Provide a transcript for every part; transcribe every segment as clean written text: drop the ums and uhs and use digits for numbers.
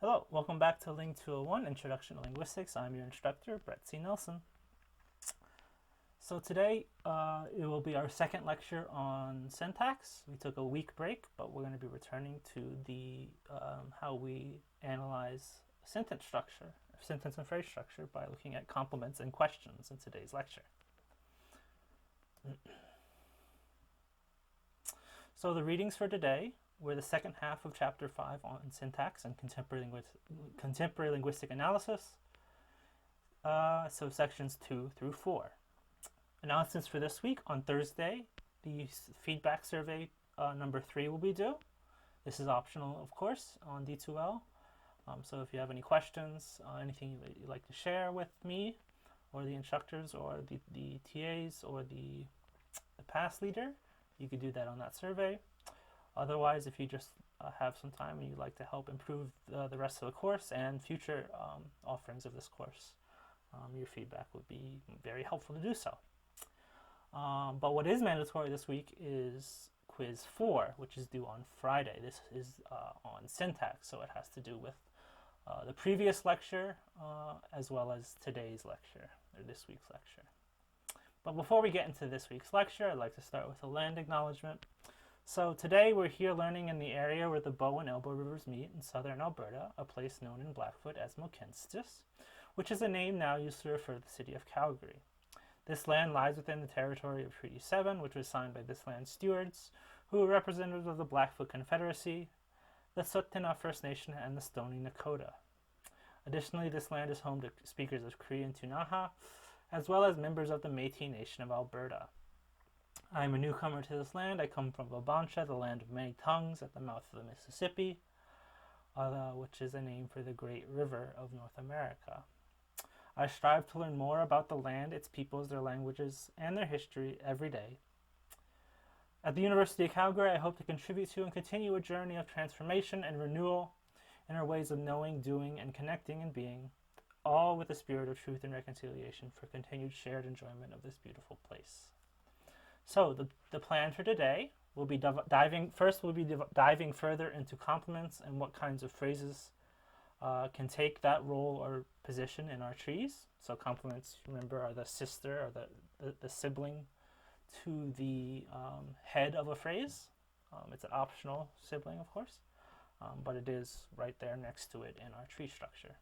Hello, welcome back to LING 201, Introduction to Linguistics. I'm your instructor, Brett C. Nelson. So today it will be our second lecture on syntax. We took a week break, but we're going to be returning to the how we analyze sentence structure, sentence and phrase structure by looking at complements and questions in today's lecture. So the readings for today were the second half of Chapter 5 on syntax and contemporary linguistic analysis, so sections 2 through 4. Announcements for this week: on Thursday, the feedback survey number 3 will be due. This is optional, of course, on D2L. So if you have any questions, anything you'd like to share with me or the instructors or the TAs or the past leader, you could do that on that survey. Otherwise, if you just have some time and you'd like to help improve the rest of the course and future offerings of this course, your feedback would be very helpful to do so. But what is mandatory this week is quiz 4, which is due on Friday. This is on syntax, so it has to do with the previous lecture as well as today's lecture, or this week's lecture. But before we get into this week's lecture, I'd like to start with a land acknowledgement. So today we're here learning in the area where the Bow and Elbow rivers meet in southern Alberta, a place known in Blackfoot as Mohkinstsis, which is a name now used to refer to the city of Calgary. This land lies within the territory of Treaty 7, which was signed by this land's stewards, who were representatives of the Blackfoot Confederacy, the Tsuut'ina First Nation, and the Stoney Nakoda. Additionally, this land is home to speakers of Cree and Ktunaxa, as well as members of the Métis Nation of Alberta. I am a newcomer to this land. I come from Wabancha, the land of many tongues at the mouth of the Mississippi, which is a name for the great river of North America. I strive to learn more about the land, its peoples, their languages, and their history every day. At the University of Calgary, I hope to contribute to and continue a journey of transformation and renewal in our ways of knowing, doing, and connecting and being, all with the spirit of truth and reconciliation for continued shared enjoyment of this beautiful place. So the plan for today will be diving further into complements and what kinds of phrases can take that role or position in our trees. So complements, remember, are the sister or the sibling to the head of a phrase. It's an optional sibling, of course, but it is right there next to it in our tree structure.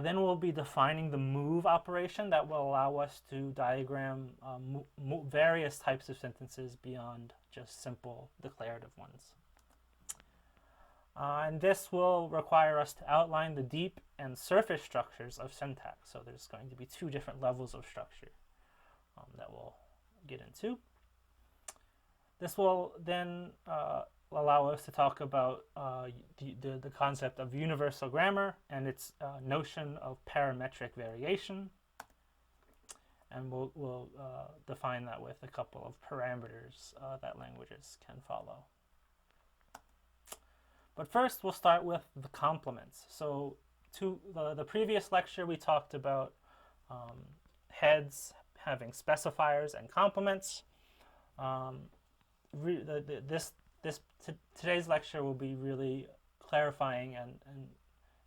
Then we'll be defining the move operation that will allow us to diagram various types of sentences beyond just simple declarative ones. And this will require us to outline the deep and surface structures of syntax. So there's going to be 2 different levels of structure that we'll get into. This will then allow us to talk about the concept of universal grammar and its notion of parametric variation. And we'll define that with a couple of parameters that languages can follow. But first, we'll start with the complements. So to the previous lecture, we talked about heads having specifiers and complements. Today's lecture will be really clarifying and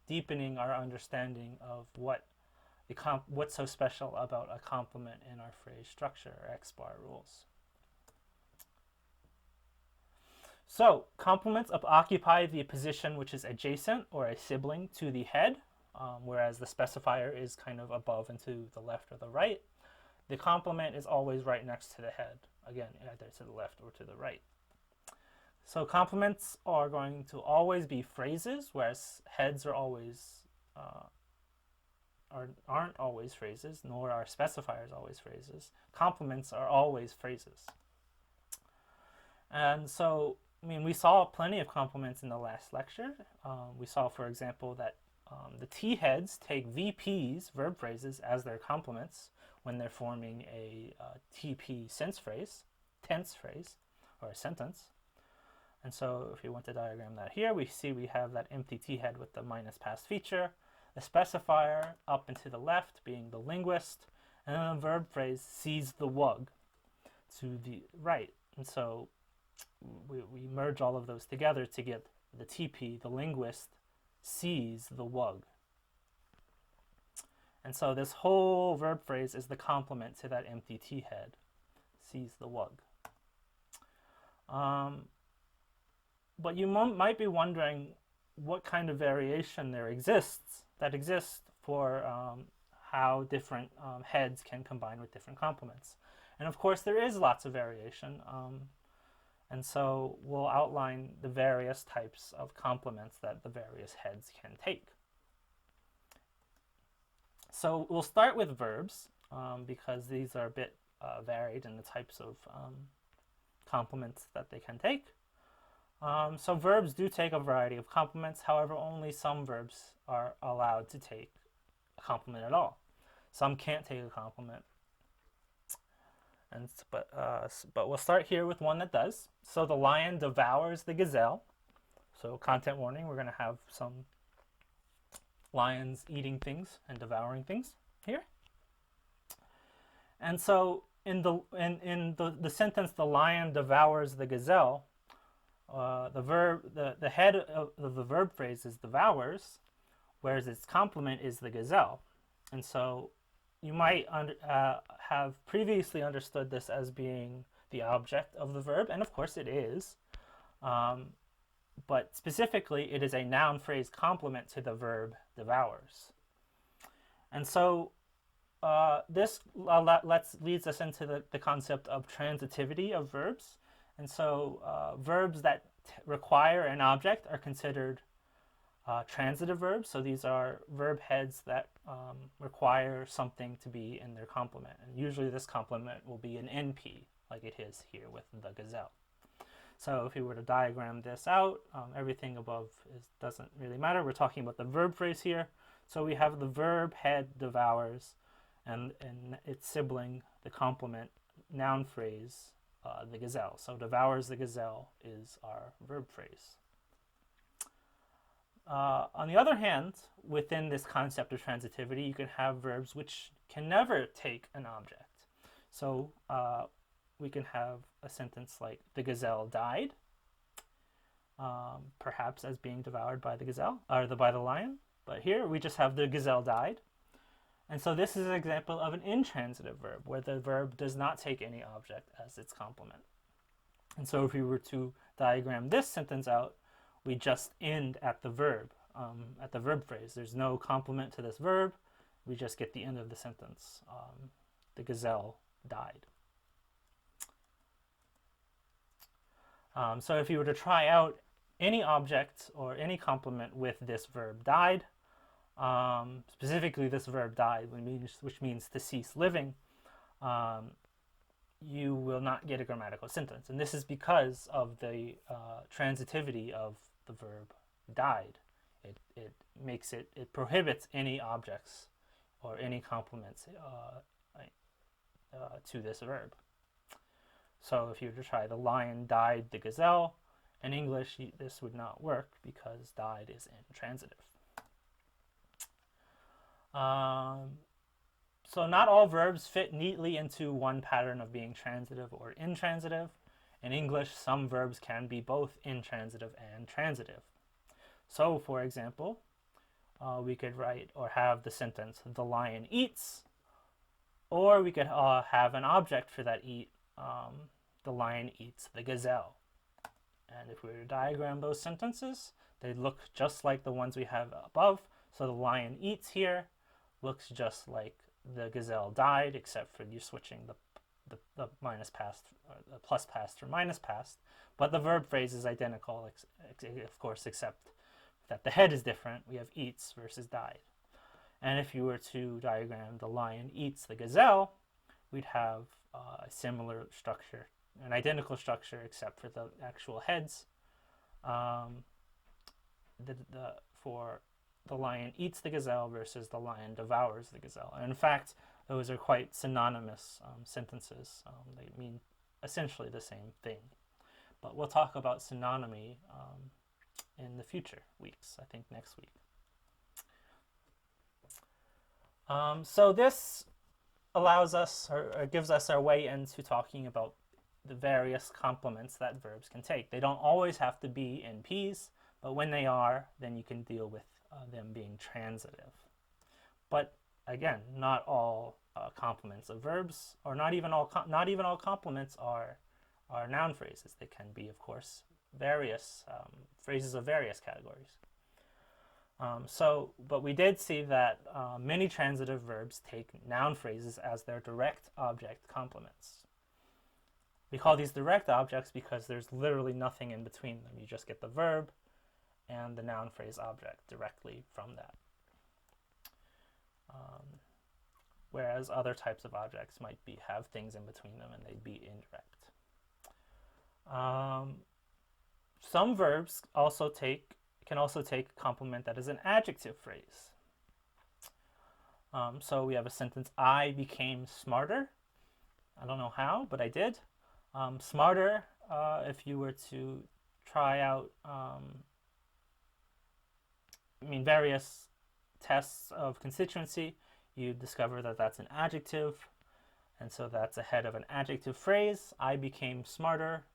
deepening our understanding of what's so special about a complement in our phrase structure, or X-bar rules. So complements occupy the position which is adjacent or a sibling to the head, whereas the specifier is kind of above and to the left or the right. The complement is always right next to the head, again, either to the left or to the right. So complements are going to always be phrases, whereas heads are always aren't always phrases, nor are specifiers always phrases. Complements are always phrases. And so, we saw plenty of complements in the last lecture. We saw, for example, that the T heads take VPs, verb phrases, as their complements when they're forming a TP tense phrase, or a sentence. And so if you want to diagram that here, we see we have that empty T head with the minus past feature, the specifier up and to the left being the linguist, and then the verb phrase sees the wug to the right. And so we merge all of those together to get the TP, the linguist, sees the wug. And so this whole verb phrase is the complement to that empty T head, sees the wug. But you might be wondering what kind of variation that exists for how different heads can combine with different complements. And of course there is lots of variation, and so we'll outline the various types of complements that the various heads can take. So we'll start with verbs, because these are a bit varied in the types of complements that they can take. So verbs do take a variety of complements. However, only some verbs are allowed to take a complement at all. Some can't take a complement. But we'll start here with one that does. So the lion devours the gazelle. So content warning, we're going to have some lions eating things and devouring things here. And so in the sentence, the lion devours the gazelle, the head of the verb phrase is devours, whereas its complement is the gazelle. And so you might have previously understood this as being the object of the verb, and of course it is. But specifically, it is a noun phrase complement to the verb devours. And so this leads us into the concept of transitivity of verbs. And so verbs that require an object are considered transitive verbs. So these are verb heads that require something to be in their complement. And usually this complement will be an NP, like it is here with the gazelle. So if we were to diagram this out, everything above doesn't really matter. We're talking about the verb phrase here. So we have the verb head devours, and its sibling, the complement noun phrase, the gazelle. So devours the gazelle is our verb phrase. On the other hand, within this concept of transitivity, you can have verbs which can never take an object. So we can have a sentence like the gazelle died, perhaps as being devoured by the gazelle or by the lion. But here we just have the gazelle died. And so this is an example of an intransitive verb where the verb does not take any object as its complement. And so if we were to diagram this sentence out, we just end at the verb phrase. There's no complement to this verb. We just get the end of the sentence. The gazelle died. So if you were to try out any object or any complement with this verb died, specifically this verb died, which means to cease living, you will not get a grammatical sentence. And this is because of the transitivity of the verb died. It prohibits any objects or any complements to this verb. So if you were to try the lion died the gazelle, in English this would not work because died is intransitive. So not all verbs fit neatly into one pattern of being transitive or intransitive. In English, some verbs can be both intransitive and transitive. So, for example, we could write or have the sentence, the lion eats, or we could have an object for that eat, the lion eats the gazelle. And if we were to diagram those sentences, they look just like the ones we have above. So the lion eats here looks just like the gazelle died, except for you switching the minus past, or the plus past for minus past. But the verb phrase is identical, of course, except that the head is different. We have eats versus died. And if you were to diagram the lion eats the gazelle, we'd have a similar structure, an identical structure, except for the actual heads. For the lion eats the gazelle versus the lion devours the gazelle. And in fact, those are quite synonymous sentences. They mean essentially the same thing. But we'll talk about synonymy in the future weeks, I think next week. So this allows us, or gives us our way into talking about the various complements that verbs can take. They don't always have to be NPs, But when they are, then you can deal with them being transitive. But again, not all complements of verbs, or not even all complements are noun phrases. They can be, of course, various phrases of various categories. But we did see that many transitive verbs take noun phrases as their direct object complements. We call these direct objects because there's literally nothing in between them. You just get the verb and the noun phrase object directly from that. Whereas other types of objects might have things in between them and they'd be indirect. Some verbs can also take a complement that is an adjective phrase. So we have a sentence, I became smarter. I don't know how, but I did. Smarter, if you were to try out various tests of constituency, you discover that that's an adjective, and so that's ahead of an adjective phrase. I became smarter.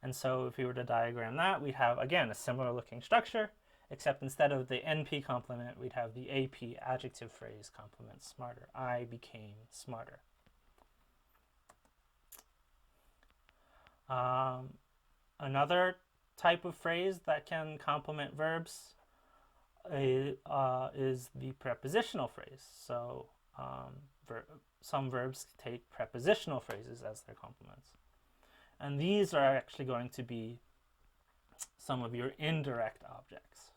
And so if we were to diagram that, we'd have, again, a similar looking structure, except instead of the NP complement, we'd have the AP adjective phrase complement smarter. I became smarter. Another type of phrase that can complement verbs is the prepositional phrase. So some verbs take prepositional phrases as their complements. And these are actually going to be some of your indirect objects.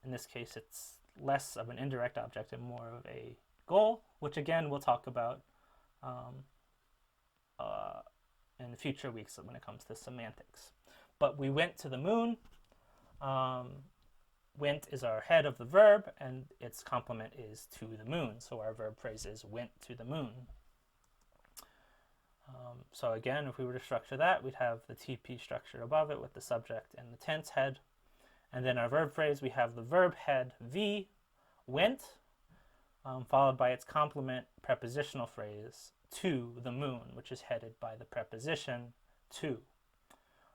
In this case, it's less of an indirect object and more of a goal, which again we'll talk about in the future weeks when it comes to semantics. But we went to the moon. Went is our head of the verb, and its complement is to the moon. So our verb phrase is went to the moon. So again, if we were to structure that, we'd have the TP structure above it with the subject and the tense head. And then our verb phrase, we have the verb head V, went, followed by its complement prepositional phrase, to the moon, which is headed by the preposition to.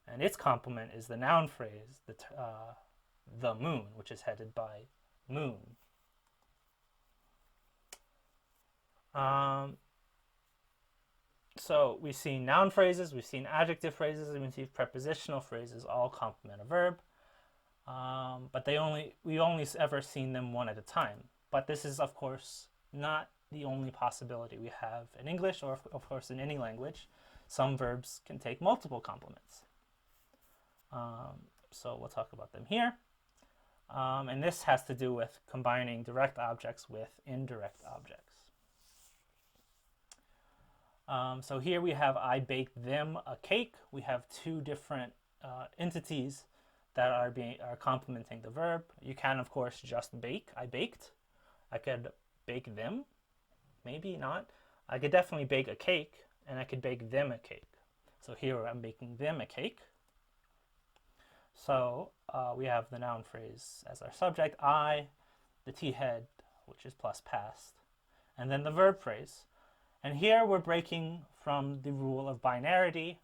And its complement is the noun phrase, the moon, which is headed by moon. So we've seen noun phrases, we've seen adjective phrases, and we've seen prepositional phrases all complement a verb. But we only ever seen them one at a time. But this is, of course, not the only possibility we have in English, or of course in any language. Some verbs can take multiple complements. So we'll talk about them here. And this has to do with combining direct objects with indirect objects. So here we have I baked them a cake. We have two different entities that are complementing the verb. You can, of course, just bake. I baked. I could bake them. Maybe not. I could definitely bake a cake, and I could bake them a cake. So here I'm baking them a cake. So we have the noun phrase as our subject, I, the T head, which is plus past, and then the verb phrase. And here we're breaking from the rule of binarity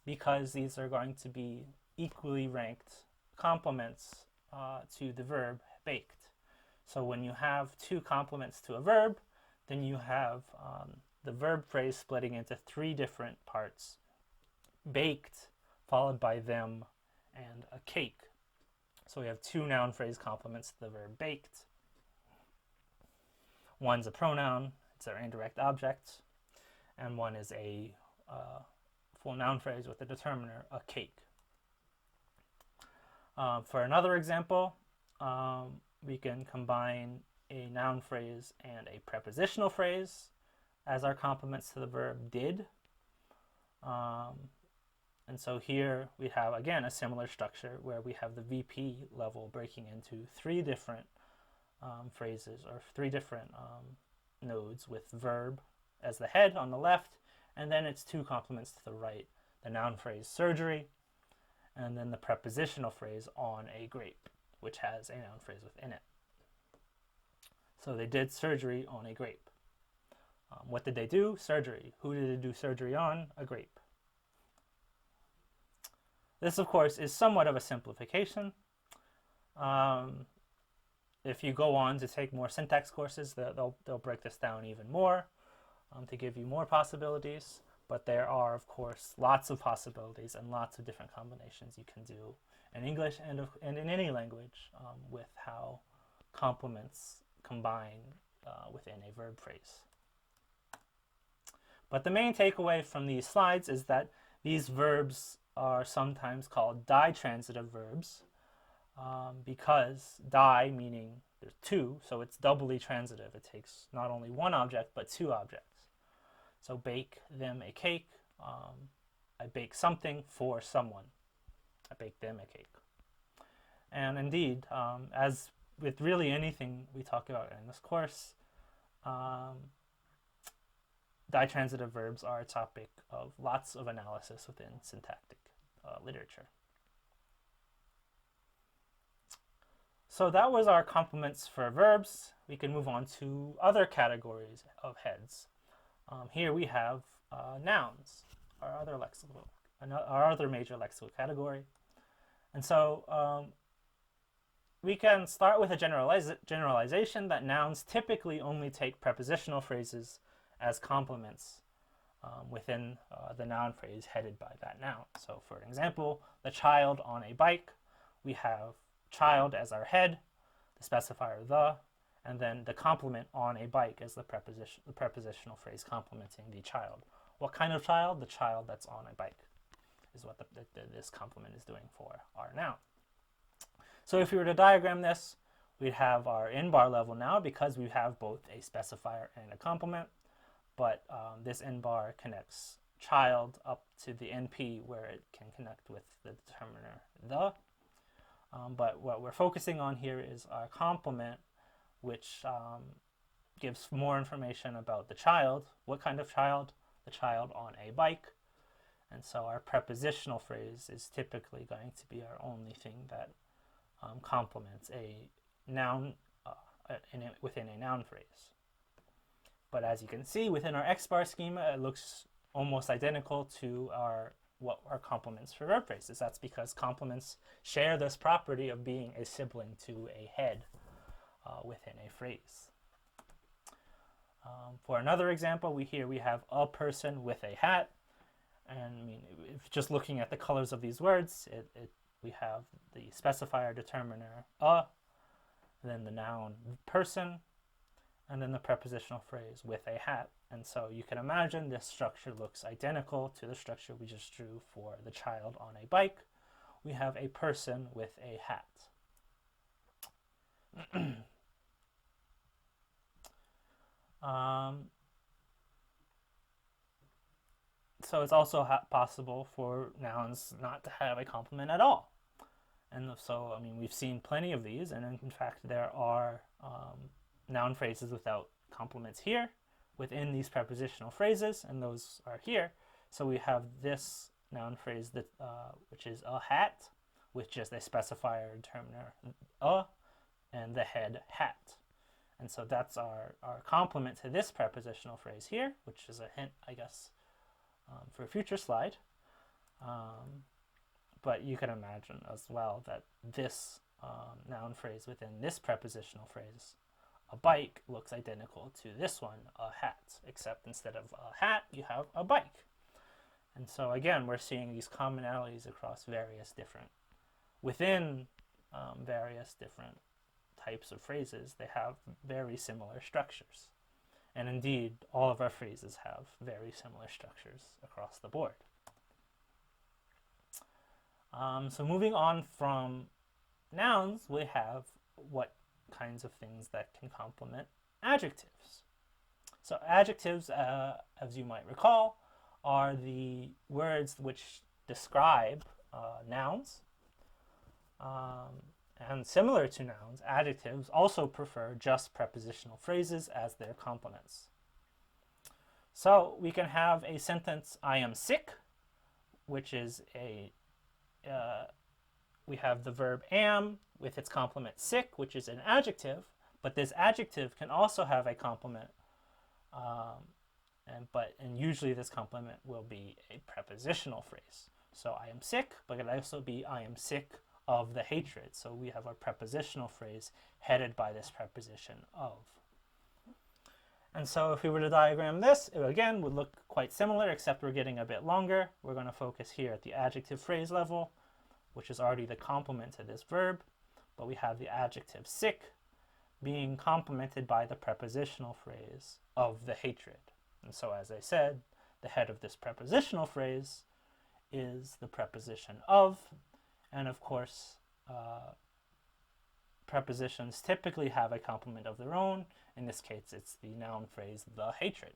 because these are going to be equally ranked complements to the verb baked. So when you have two complements to a verb, then you have the verb phrase splitting into three different parts. Baked, followed by them, and a cake. So we have two noun phrase complements to the verb baked. One's a pronoun, it's our indirect object, and one is a full noun phrase with a determiner, a cake. For another example, we can combine a noun phrase and a prepositional phrase as our complements to the verb did. And so here we have, again, a similar structure where we have the VP level breaking into three different phrases, or three different nodes, with verb as the head on the left, and then its two complements to the right, the noun phrase surgery, and then the prepositional phrase on a grape, which has a noun phrase within it. So they did surgery on a grape. What did they do? Surgery. Who did they do surgery on? A grape. This, of course, is somewhat of a simplification. If you go on to take more syntax courses, they'll break this down even more to give you more possibilities. But there are, of course, lots of possibilities and lots of different combinations you can do in English and in any language with how complements combine within a verb phrase. But the main takeaway from these slides is that these verbs are sometimes called ditransitive verbs because di meaning there's two, so it's doubly transitive. It takes not only one object but two objects. So bake them a cake. I bake something for someone. I bake them a cake. And indeed, as with really anything we talk about in this course, ditransitive verbs are a topic of lots of analysis within syntactic literature. So that was our complements for verbs. We can move on to other categories of heads. Here we have nouns, our other major lexical category. And so we can start with a generalization that nouns typically only take prepositional phrases as complements within the noun phrase headed by that noun. So for example, the child on a bike, we have child as our head, the specifier the, and then the complement on a bike as the prepositional phrase complementing the child. What kind of child? The child that's on a bike is what this complement is doing for our noun. So if we were to diagram this, we'd have our in-bar level now because we have both a specifier and a complement, but this in-bar connects child up to the NP where it can connect with the determiner the. But what we're focusing on here is our complement, which gives more information about the child. What kind of child? The child on a bike. And so our prepositional phrase is typically going to be our only thing that complements a noun within a noun phrase. But as you can see, within our X-bar schema, it looks almost identical to what are complements for verb phrases. That's because complements share this property of being a sibling to a head within a phrase. For another example, we have a person with a hat. And I mean, if just looking at the colors of these words, we have the specifier determiner a, then the noun person, and then the prepositional phrase with a hat. And so you can imagine this structure looks identical to the structure we just drew for the child on a bike. We have a person with a hat. So it's also possible for nouns not to have a complement at all. And so, I mean, we've seen plenty of these, and in fact, there are noun phrases without complements here within these prepositional phrases, and those are here. So we have this noun phrase that which is a hat, with just a specifier determiner a, and the head hat. And so that's our complement to this prepositional phrase here, which is a hint, I guess, for a future slide. But you can imagine as well that this noun phrase within this prepositional phrase, a bike, looks identical to this one, a hat, except instead of a hat, you have a bike. And so again, we're seeing these commonalities across within various different types of phrases. They have very similar structures. And indeed, all of our phrases have very similar structures across the board. So moving on from nouns, we have what kinds of things that can complement adjectives. So adjectives, as you might recall, are the words which describe nouns. And similar to nouns, adjectives also prefer just prepositional phrases as their complements. So we can have a sentence, I am sick, which is we have the verb am with its complement sick, which is an adjective, but this adjective can also have a complement, and usually this complement will be a prepositional phrase. So I am sick, but it could also be I am sick of the hatred. So we have our prepositional phrase headed by this preposition of. And so if we were to diagram this, it again would look quite similar, except we're getting a bit longer. We're going to focus here at the adjective phrase level, which is already the complement to this verb. But we have the adjective sick being complemented by the prepositional phrase of the hatred. And so as I said, the head of this prepositional phrase is the preposition of, and of course, prepositions typically have a complement of their own. In this case, it's the noun phrase, the hatred.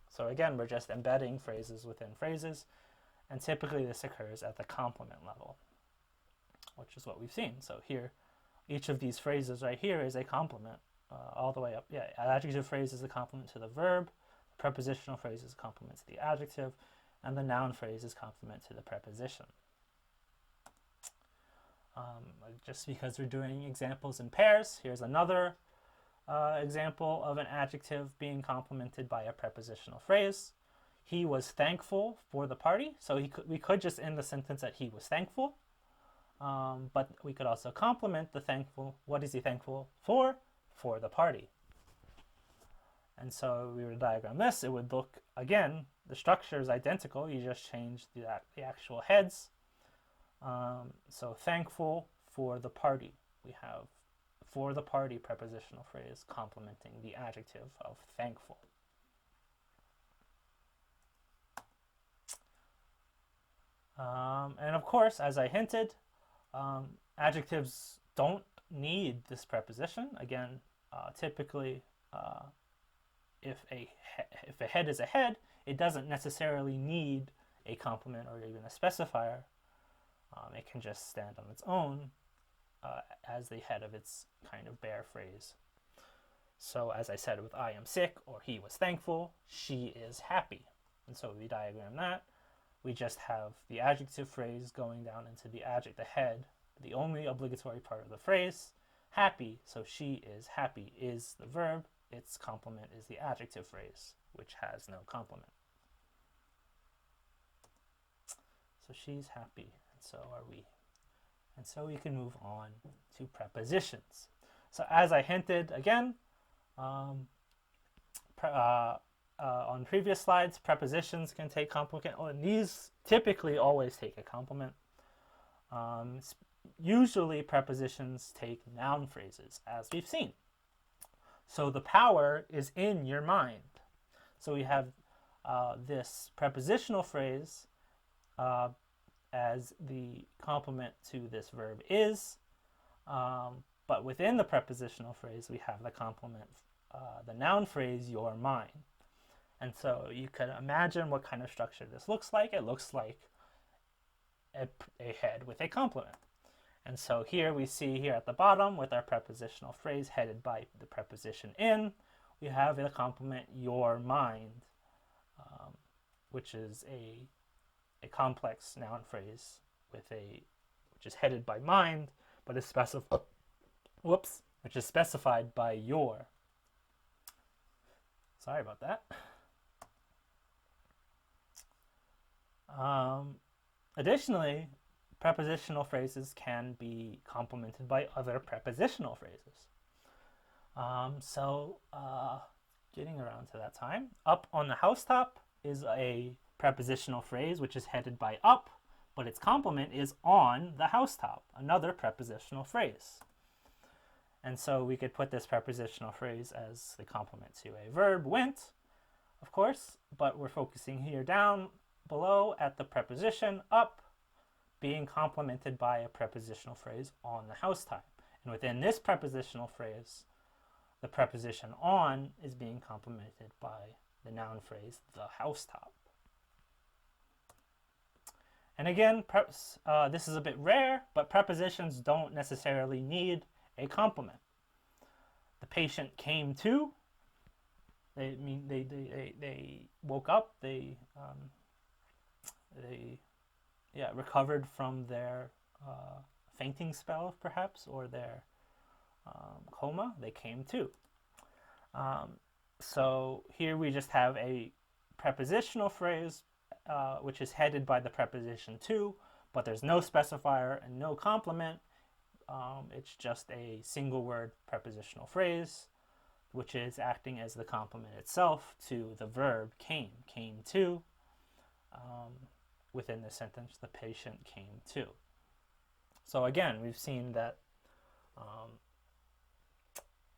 So again, we're just embedding phrases within phrases, and typically this occurs at the complement level, which is what we've seen. So here, each of these phrases right here is a complement all the way up. Yeah, adjective phrase is a complement to the verb, prepositional phrase is a complement to the adjective, and the noun phrase is complement to the preposition. Just because we're doing examples in pairs, here's another example of an adjective being complemented by a prepositional phrase. He was thankful for the party. So we could just end the sentence that he was thankful. But we could also complement the thankful. What is he thankful for? For the party. And so we would diagram this. It would look, again, the structure is identical. You just change the actual heads. So thankful for the party. We have for the party prepositional phrase complementing the adjective of thankful. And of course, as I hinted, adjectives don't need this preposition. Again, typically, if a head is a head, it doesn't necessarily need a complement or even a specifier. It can just stand on its own as the head of its kind of bare phrase. So as I said with I am sick or he was thankful, she is happy. And so we diagram that. We just have the adjective phrase going down into the head, the only obligatory part of the phrase, happy. So she is happy is the verb. Its complement is the adjective phrase, which has no complement. So she's happy, and so are we. And so we can move on to prepositions. So as I hinted again, on previous slides, prepositions can take complement, and these typically always take a complement. Usually prepositions take noun phrases, as we've seen. So the power is in your mind. So we have this prepositional phrase as the complement to this verb is, but within the prepositional phrase we have the complement, the noun phrase, your mind. And so you can imagine what kind of structure this looks like. It looks like a head with a complement. And so here we see here at the bottom with our prepositional phrase headed by the preposition in, we have the complement your mind, which is a complex noun phrase which is headed by mind, but is which is specified by your. Sorry about that. Additionally, prepositional phrases can be complemented by other prepositional phrases. Getting around to that time, up on the housetop is a prepositional phrase which is headed by up, but its complement is on the housetop, another prepositional phrase. And so we could put this prepositional phrase as the complement to a verb, went, of course, but we're focusing here down below at the preposition up being complemented by a prepositional phrase on the housetop. And within this prepositional phrase, the preposition on is being complemented by the noun phrase, the housetop. And again, this is a bit rare, but prepositions don't necessarily need a complement. The patient came to. They woke up. They recovered from their fainting spell, perhaps, or their coma. They came to. So here we just have a prepositional phrase which is headed by the preposition to, but there's no specifier and no complement. It's just a single word prepositional phrase, which is acting as the complement itself to the verb came to. Within the sentence, the patient came to. So again, we've seen that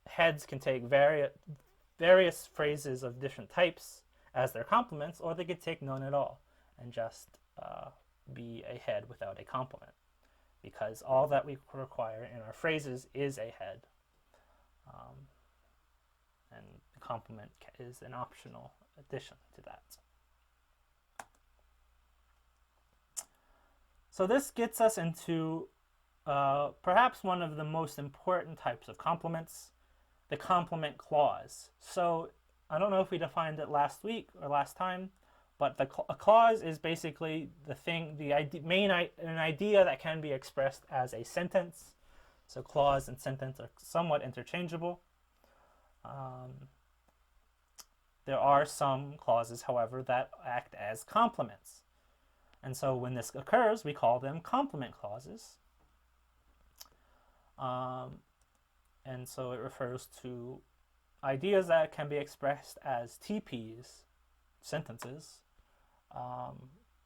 heads can take various phrases of different types as their complements, or they could take none at all and just be a head without a complement, because all that we require in our phrases is a head, and the complement is an optional addition to that. So this gets us into perhaps one of the most important types of complements, the complement clause. So I don't know if we defined it last week or last time, but a clause is basically an idea that can be expressed as a sentence. So clause and sentence are somewhat interchangeable. There are some clauses, however, that act as complements. And so when this occurs, we call them complement clauses. And so it refers to ideas that can be expressed as TPs, sentences,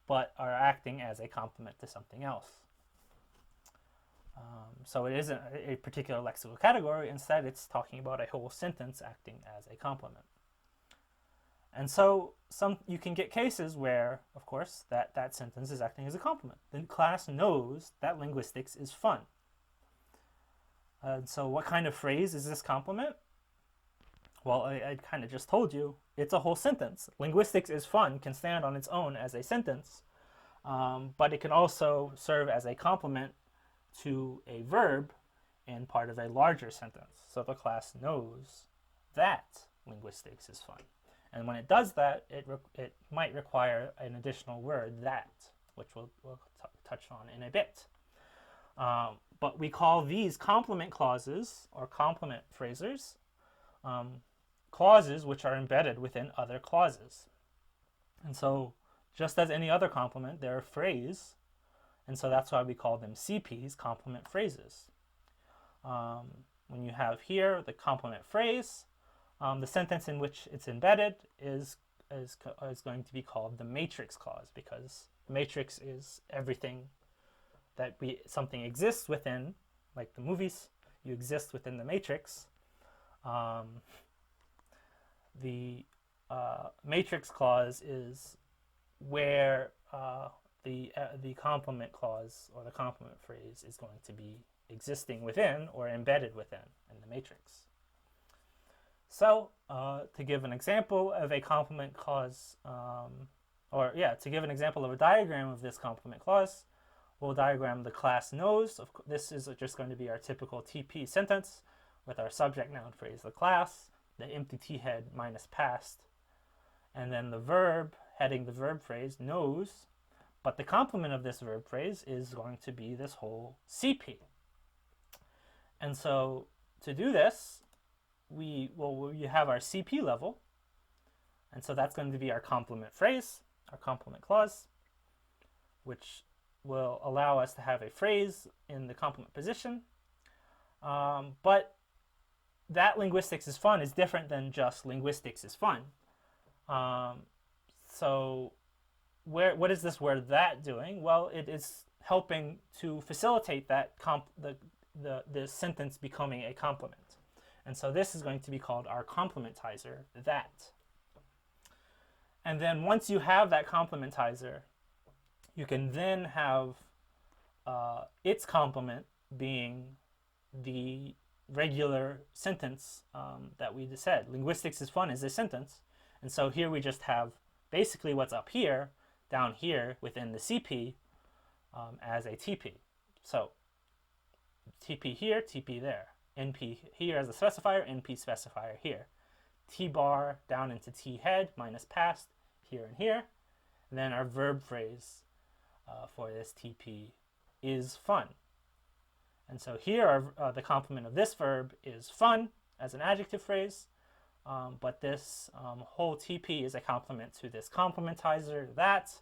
but are acting as a complement to something else. So it isn't a particular lexical category. Instead, it's talking about a whole sentence acting as a complement. And so you can get cases where, of course, that sentence is acting as a complement. The class knows that linguistics is fun. So what kind of phrase is this complement? Well, I kind of just told you, it's a whole sentence. Linguistics is fun can stand on its own as a sentence, but it can also serve as a complement to a verb in part of a larger sentence. So the class knows that linguistics is fun. And when it does that, it might require an additional word, that, which we'll touch on in a bit. But we call these complement clauses or complement phrasers clauses which are embedded within other clauses. And so just as any other complement, they're a phrase, and so that's why we call them CPs, complement phrases. When you have here the complement phrase, the sentence in which it's embedded is going to be called the matrix clause, because the matrix is everything that something exists within, like the movies, you exist within the matrix. The matrix clause is where the complement clause or the complement phrase is going to be existing within or embedded within in the matrix. So to give an example of a complement clause, to give an example of a diagram of this complement clause, we'll diagram the class knows. This is just going to be our typical TP sentence with our subject noun phrase, the class, the empty T head minus past, and then the verb heading the verb phrase knows, but the complement of this verb phrase is going to be this whole CP. And so to do this, we have our CP level, and so that's going to be our complement phrase, our complement clause, which will allow us to have a phrase in the complement position. But that linguistics is fun is different than just linguistics is fun. So what is this word that doing? Well, it is helping to facilitate that the sentence becoming a complement. And so this is going to be called our complementizer, that. And then once you have that complementizer, you can then have its complement being the regular sentence that we just said. Linguistics is fun is a sentence. And so here we just have basically what's up here, down here within the CP as a TP. So TP here, TP there. NP here as a specifier, NP specifier here. T bar down into T head minus past here and here. And then our verb phrase for this TP is fun. And so here the complement of this verb is fun as an adjective phrase. but this whole TP is a complement to this complementizer that,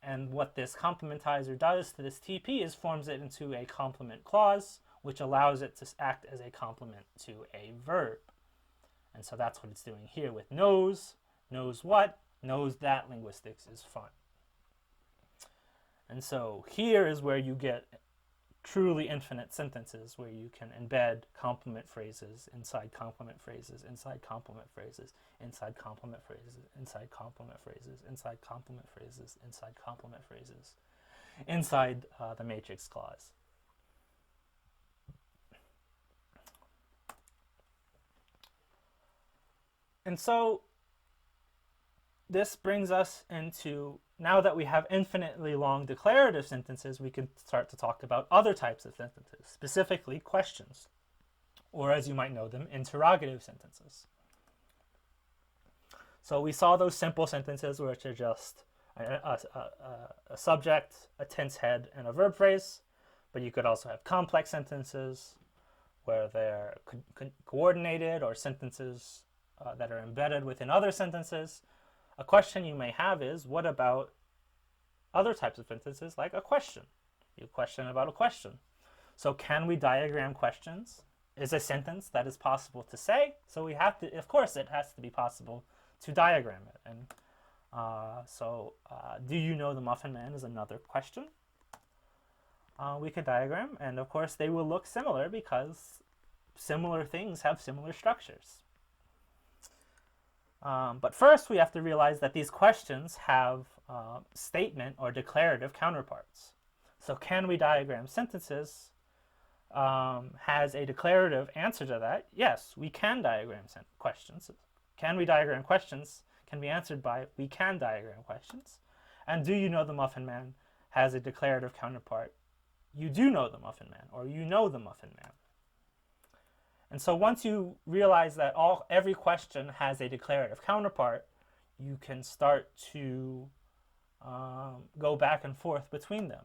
and what this complementizer does to this TP is forms it into a complement clause, which allows it to act as a complement to a verb. And so that's what it's doing here with knows. Knows what? Knows that linguistics is fun. And so here is where you get truly infinite sentences, where you can embed complement phrases inside complement phrases, inside complement phrases, inside complement phrases, inside complement phrases, inside complement phrases, inside complement phrases, inside the matrix clause. And so this brings us into, now that we have infinitely long declarative sentences, we can start to talk about other types of sentences, specifically questions, or as you might know them, interrogative sentences. So we saw those simple sentences, which are just a subject, a tense head, and a verb phrase, but you could also have complex sentences where they're coordinated, or sentences that are embedded within other sentences. A question you may have is, what about other types of sentences like a question? You question about a question. So can we diagram questions? Is a sentence that is possible to say. So we have to, of course, it has to be possible to diagram it. And do you know the Muffin Man is another question. We could diagram, and of course they will look similar because similar things have similar structures. But first we have to realize that these questions have statement or declarative counterparts. So can we diagram sentences has a declarative answer to that. Yes, we can diagram questions. Can we diagram questions can be answered by we can diagram questions. And do you know the Muffin Man has a declarative counterpart. You do know the Muffin Man, or you know the Muffin Man. And so once you realize that every question has a declarative counterpart, you can start to go back and forth between them.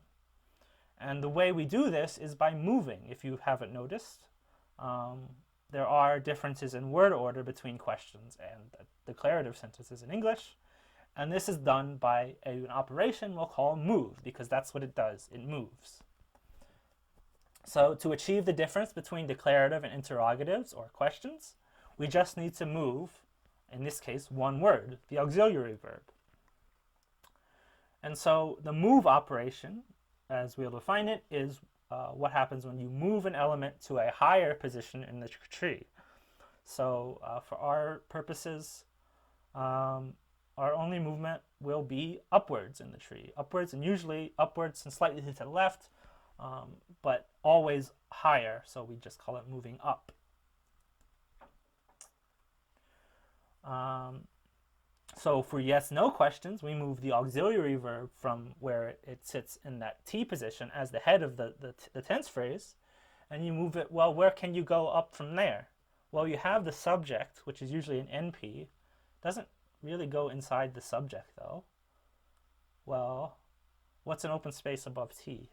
And the way we do this is by moving. If you haven't noticed, there are differences in word order between questions and declarative sentences in English. And this is done by an operation we'll call move, because that's what it does. It moves. So to achieve the difference between declarative and interrogatives or questions, we just need to move, in this case, one word, the auxiliary verb. And so the move operation, as we'll define it, is what happens when you move an element to a higher position in the tree. So for our purposes, our only movement will be upwards in the tree. Upwards, and usually upwards and slightly to the left, but always higher, so we just call it moving up. So for yes/no questions, we move the auxiliary verb from where it sits in that T position as the head of the tense phrase, and you move it, well, where can you go up from there? Well, you have the subject, which is usually an NP. Doesn't really go inside the subject, though. Well, what's an open space above T?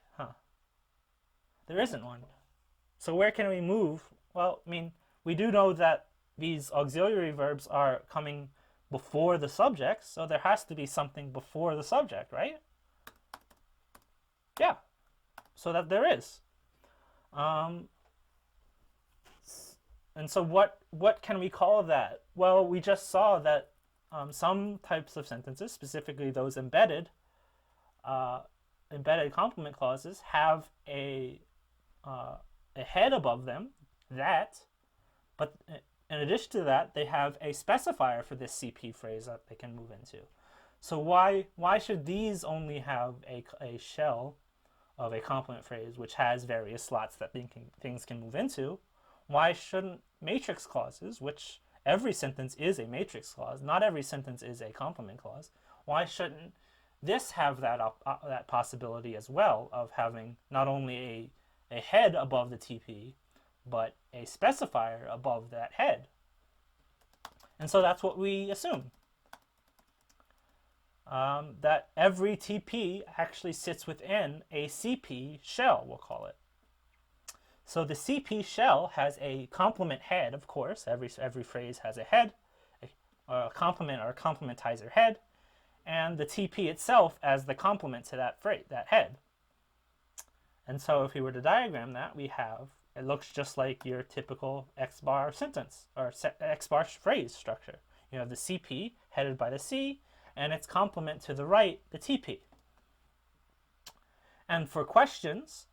There isn't one. So where can we move? Well, I mean, we do know that these auxiliary verbs are coming before the subject, so there has to be something before the subject, right? Yeah, so that there is. And so what can we call that? Well, we just saw that some types of sentences, specifically those embedded complement clauses, have a head above them, but in addition to that, they have a specifier for this CP phrase that they can move into. So why should these only have a shell of a complement phrase which has various slots that things can move into? Why shouldn't matrix clauses, which every sentence is a matrix clause, not every sentence is a complement clause, why shouldn't this have that possibility as well of having not only a head above the TP, but a specifier above that head? And so that's what we assume. That every TP actually sits within a CP shell, we'll call it. So the CP shell has a complement head, of course. Every phrase has a head, a complement or a complementizer head, and the TP itself as the complement to that phrase, that head. And so if we were to diagram that, we have, it looks just like your typical X-bar sentence or X-bar phrase structure. You have the CP headed by the C, and its complement to the right, the TP. And for questions,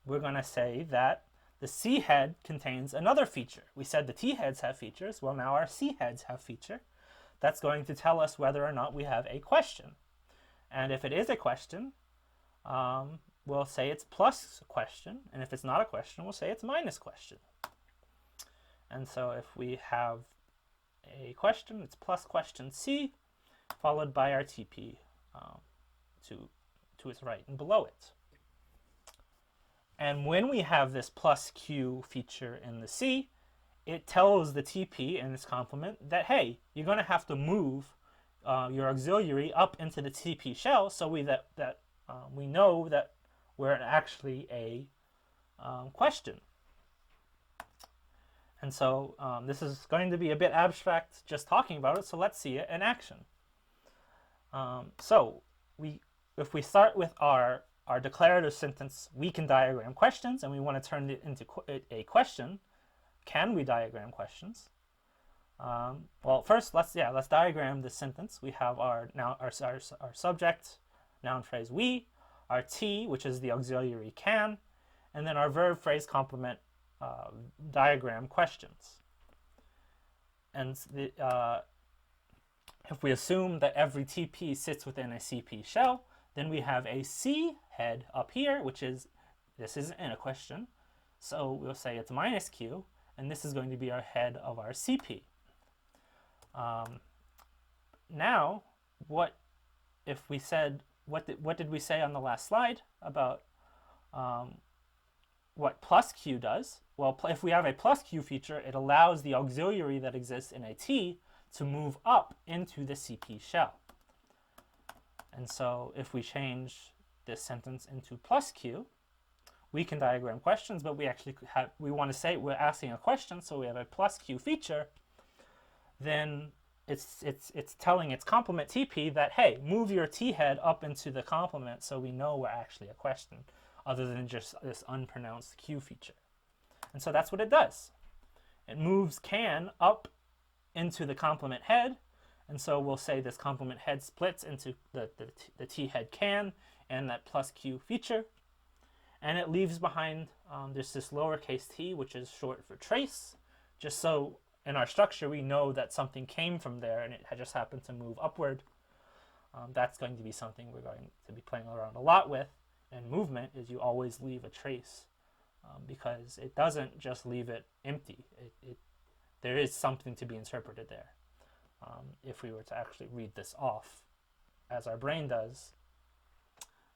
we're going to say that the C head contains another feature. We said the T heads have features. Well, now our C heads have feature. That's going to tell us whether or not we have a question. And if it is a question, we'll say it's plus question. And if it's not a question, we'll say it's minus question. And so if we have a question, it's plus question C, followed by our TP to its right and below it. And when we have this plus Q feature in the C, it tells the TP in its complement that, hey, you're going to have to move your auxiliary up into the TP shell so we know that we're actually a question. And so this is going to be a bit abstract just talking about it, so let's see it in action. If we start with our declarative sentence, we can diagram questions, and we want to turn it into a question. Can we diagram questions? Well, first let's diagram this sentence. We have our subject, noun phrase we, our T, which is the auxiliary can, and then our verb phrase complement diagram questions. And if we assume that every TP sits within a CP shell, then we have a C head up here, this isn't a question, so we'll say it's minus Q, and this is going to be our head of our CP. Now, what if we said, what did we say on the last slide about what plus Q does? Well, if we have a plus Q feature, it allows the auxiliary that exists in a T to move up into the CP shell. And so if we change this sentence into plus Q, we can diagram questions, but we want to say we're asking a question, so we have a plus Q feature. Then it's telling its complement TP that, hey, move your T head up into the complement so we know we're actually a question, other than just this unpronounced Q feature. And so that's what it does. It moves can up into the complement head, and so we'll say this complement head splits into the T head can and that plus Q feature, and it leaves behind there's this lowercase t, which is short for trace, just so in our structure we know that something came from there and it just happened to move upward. That's going to be something we're going to be playing around a lot with. And movement is you always leave a trace because it doesn't just leave it empty. There is something to be interpreted there. If we were to actually read this off, as our brain does,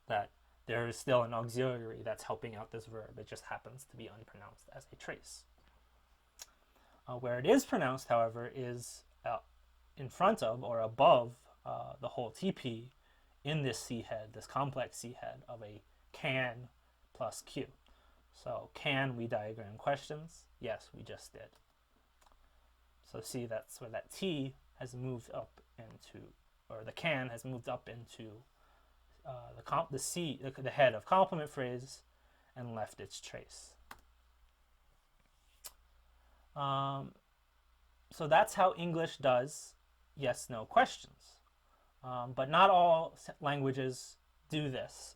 that there is still an auxiliary that's helping out this verb. It just happens to be unpronounced as a trace. Where it is pronounced, however, is in front of or above the whole TP in this C head, this complex C head of a can plus Q. So can we diagram questions? Yes, we just did. So see, that's where that T has moved up into, or the can has moved up into the head of complement phrase and left its trace. So that's how English does yes/no questions. But not all languages do this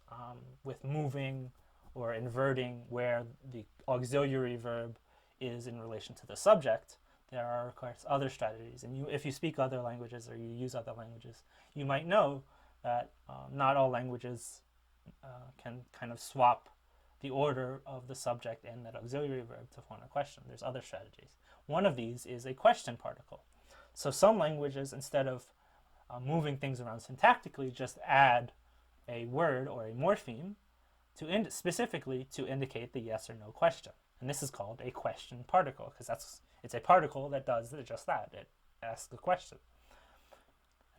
with moving or inverting where the auxiliary verb is in relation to the subject. There are, of course, other strategies. And if you speak other languages or you use other languages, you might know that not all languages can kind of swap the order of the subject and that auxiliary verb to form a question. There's other strategies. One of these is a question particle. So some languages, instead of moving things around syntactically, just add a word or a morpheme specifically to indicate the yes or no question. And this is called a question particle because it's a particle that does just that. It asks a question.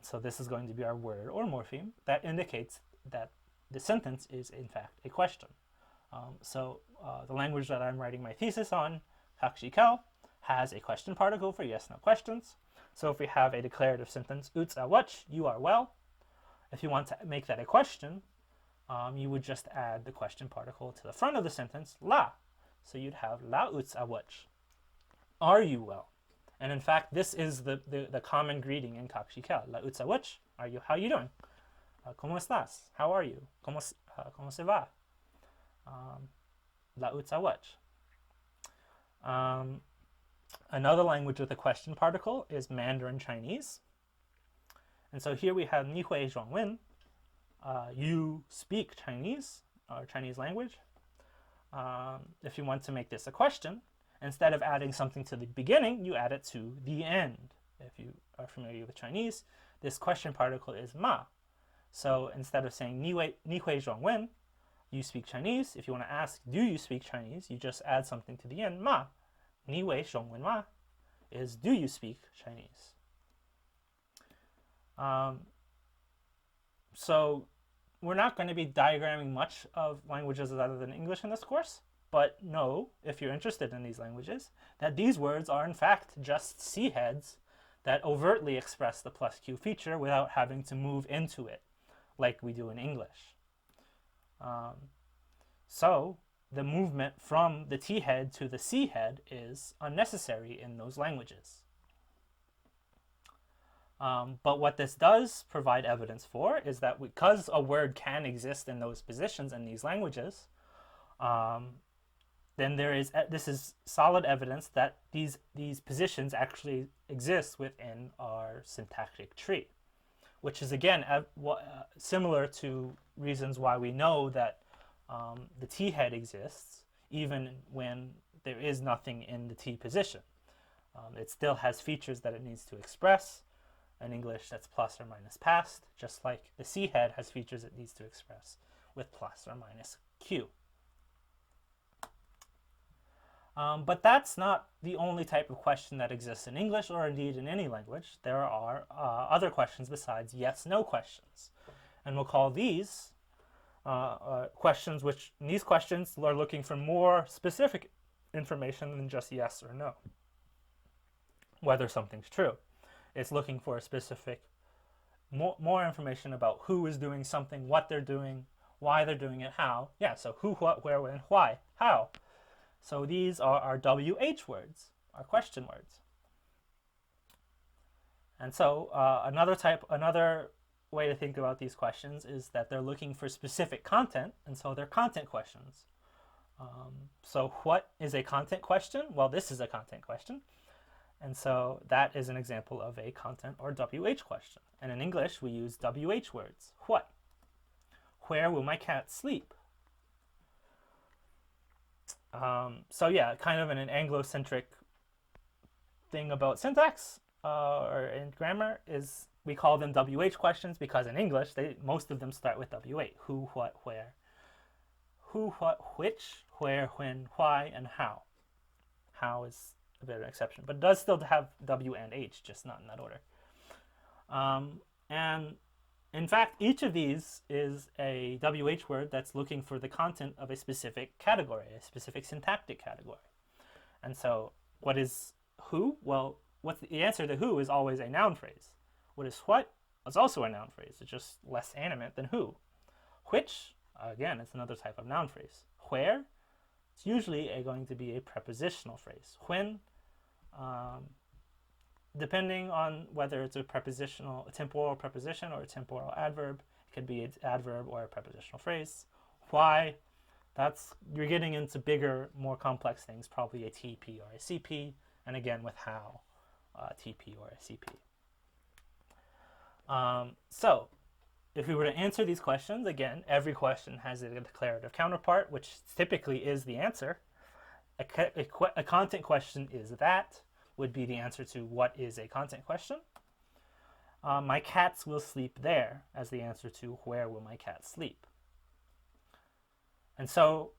So this is going to be our word or morpheme that indicates that the sentence is in fact a question. The language that I'm writing my thesis on, Calgary, has a question particle for yes/no questions. So if we have a declarative sentence, "Uts awach," you are well. If you want to make that a question, you would just add the question particle to the front of the sentence, "la." So you'd have "La uts awach." Are you well? And in fact, this is the common greeting in Calgary. "La uts awach." Are you? How are you doing? ¿Cómo estás? How are you? ¿Cómo se va? La uts awach. Another language with a question particle is Mandarin Chinese. And so here we have "Ni hui zhuangwen." You speak Chinese, or Chinese language. If you want to make this a question, instead of adding something to the beginning, you add it to the end. If you are familiar with Chinese, this question particle is "ma." So instead of saying "Ni hui zhuangwen," you speak Chinese. If you want to ask, do you speak Chinese, you just add something to the end, "ma." "Ni hui zhuangwen ma" is, do you speak Chinese? So we're not going to be diagramming much of languages other than English in this course, but know, if you're interested in these languages, that these words are in fact just C heads that overtly express the plus Q feature without having to move into it like we do in English. So the movement from the T head to the C head is unnecessary in those languages. But what this does provide evidence for is that because a word can exist in those positions in these languages, then this is solid evidence that these positions actually exist within our syntactic tree, which is again similar to reasons why we know that the T head exists even when there is nothing in the T position. It still has features that it needs to express. In English, that's plus or minus past, just like the C head has features it needs to express with plus or minus Q. But that's not the only type of question that exists in English or indeed in any language. There are other questions besides yes/no questions. And we'll call these questions, which these questions are looking for more specific information than just yes or no, whether something's true. It's looking for a specific, more information about who is doing something, what they're doing, why they're doing it, how. Yeah, so who, what, where, when, why, how. So these are our WH words, our question words. And so another way to think about these questions is that they're looking for specific content, and so they're content questions. So what is a content question? Well, this is a content question. And so that is an example of a content or WH question. And in English, we use WH words. What? Where will my cat sleep? So yeah, kind of an Anglo-centric thing about syntax or in grammar is we call them WH questions because in English, most of them start with WH. Who, what, where. Who, what, which, where, when, why, and how. How is a bit of an exception, but it does still have W and H, just not in that order. And in fact, each of these is a WH word that's looking for the content of a specific category, a specific syntactic category. And so what is who? Well, what's the answer to who is always a noun phrase. What is what? It's also a noun phrase. It's just less animate than who. Which, again, it's another type of noun phrase. Where? It's usually going to be a prepositional phrase. When, depending on whether it's a temporal preposition or a temporal adverb, it could be an adverb or a prepositional phrase. Why? You're getting into bigger, more complex things, probably a TP or a CP, and again with how, TP or a CP. So if we were to answer these questions, again, every question has a declarative counterpart, which typically is the answer. A content question is that, would be the answer to what is a content question. My cats will sleep there as the answer to where will my cat sleep. And so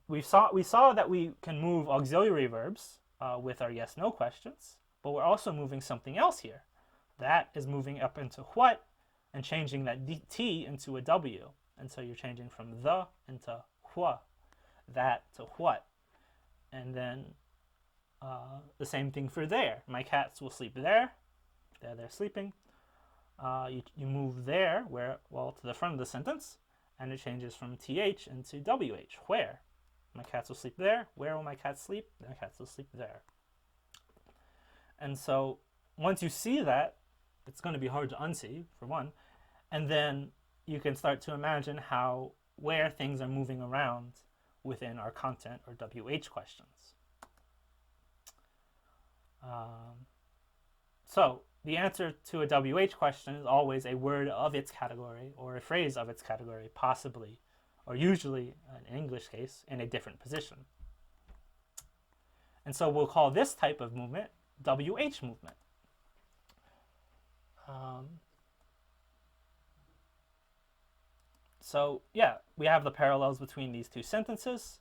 we saw that we can move auxiliary verbs with our yes/no questions, but we're also moving something else here. That is moving up into what and changing that T into a W. And so you're changing from the into hua. that to what. And then the same thing for there. My cats will sleep there. They're sleeping. You move there, to the front of the sentence, and it changes from th into wh, where. My cats will sleep there. Where will my cats sleep? My cats will sleep there. And so once you see that, it's going to be hard to unsee, for one. And then you can start to imagine where things are moving around within our content or WH questions. So the answer to a WH question is always a word of its category or a phrase of its category, possibly, or usually, in English case, in a different position. And so we'll call this type of movement WH movement. So yeah, we have the parallels between these two sentences,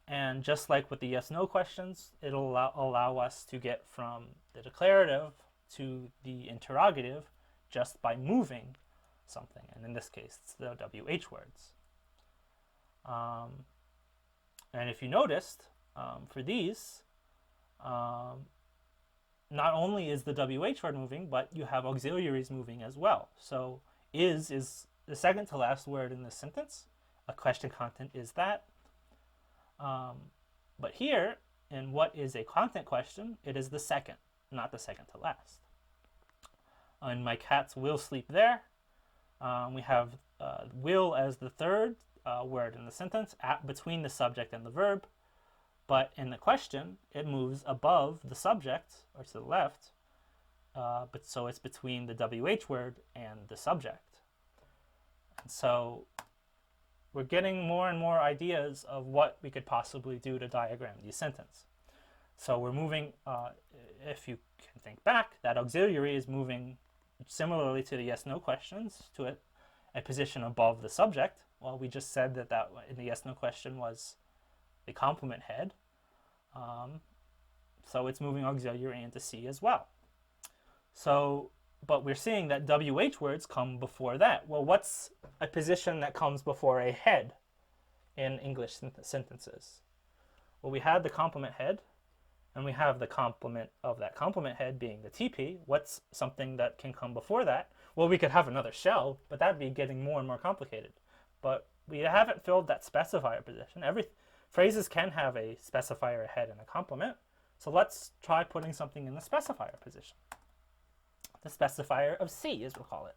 and just like with the yes/no questions, it'll allow us to get from the declarative to the interrogative just by moving something, and in this case, it's the WH words. And if you noticed, for these, not only is the WH word moving, but you have auxiliaries moving as well. So is the second to last word in this sentence. A question content is that. But here, in what is a content question, it is the second, not the second to last. And my cats will sleep there. We have will as the third word in the sentence, between the subject and the verb. But in the question, it moves above the subject, or to the left, but so it's between the WH word and the subject. And so we're getting more and more ideas of what we could possibly do to diagram these sentences. So we're moving, if you can think back, that auxiliary is moving similarly to the yes/no questions to a position above the subject. Well, we just said that in the yes/no question was the complement head. So it's moving auxiliary into C as well. So, but we're seeing that WH words come before that. Well, what's a position that comes before a head in English sentences? Well, we had the complement head, and we have the complement of that complement head being the TP. What's something that can come before that? Well, we could have another shell, but that'd be getting more and more complicated. But we haven't filled that specifier position. Phrases can have a specifier, a head, and a complement. So let's try putting something in the specifier position. The specifier of C, as we'll call it.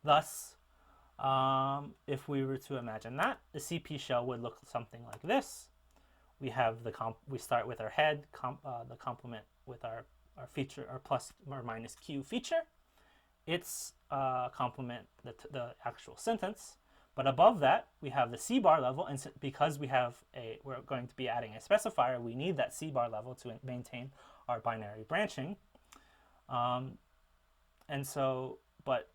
Thus, if we were to imagine that, the CP shell would look something like this. We have we start with our head, the complement with our feature, our plus or minus Q feature. It's complement the actual sentence. But above that, we have the C bar level, and because we're going to be adding a specifier, we need that C bar level to maintain our binary branching. And so, but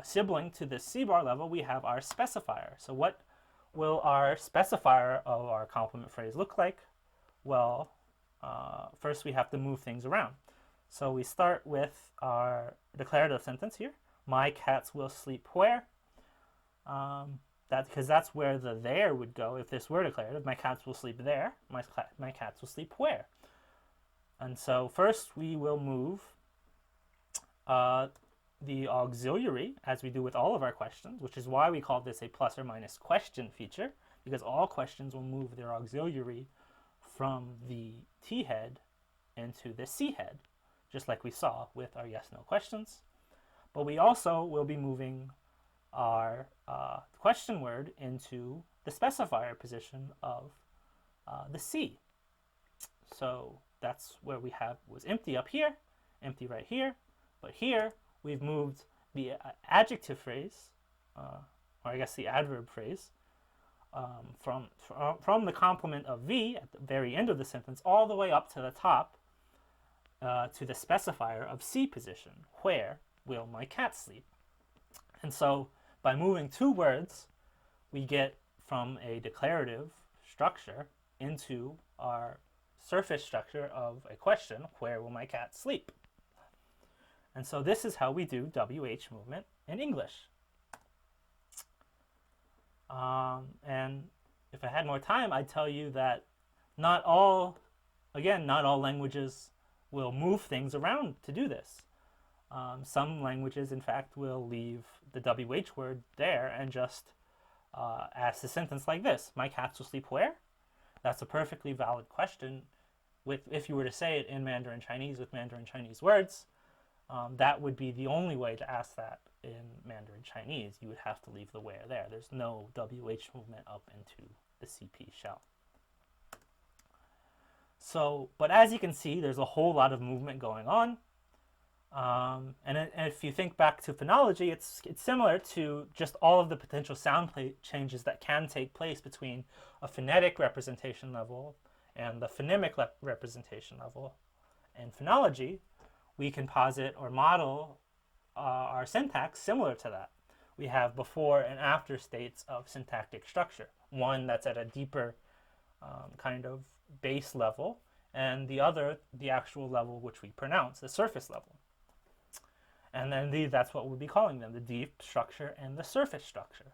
sibling to the C bar level, we have our specifier. So what will our specifier of our complement phrase look like? Well, first we have to move things around. So we start with our declarative sentence here. My cats will sleep where? Because that's where the there would go if this were declarative. My cats will sleep there. My cats will sleep where? And so first we will move the auxiliary, as we do with all of our questions, which is why we call this a plus or minus question feature, because all questions will move their auxiliary from the T head into the C head, just like we saw with our yes/no questions. But we also will be moving our question word into the specifier position of the C. So that's where we was empty up here, empty right here, but here we've moved the adjective phrase, or I guess the adverb phrase, from the complement of V at the very end of the sentence all the way up to the top to the specifier of C position. Where will my cat sleep? And so by moving two words, we get from a declarative structure into our surface structure of a question, where will my cat sleep? And so this is how we do WH movement in English. And if I had more time, I'd tell you that not all languages will move things around to do this. Some languages, in fact, will leave the WH word there and just ask a sentence like this: my cats will sleep where? That's a perfectly valid question. If you were to say it in Mandarin Chinese with Mandarin Chinese words, that would be the only way to ask that in Mandarin Chinese. You would have to leave the where there. There's no WH movement up into the CP shell. So, but as you can see, there's a whole lot of movement going on. And if you think back to phonology, it's similar to just all of the potential sound changes that can take place between a phonetic representation level and the phonemic representation level. In phonology, we can posit or model our syntax similar to that. We have before and after states of syntactic structure. One that's at a deeper kind of base level, and the other, the actual level which we pronounce, the surface level. And then that's what we'll be calling them, the deep structure and the surface structure.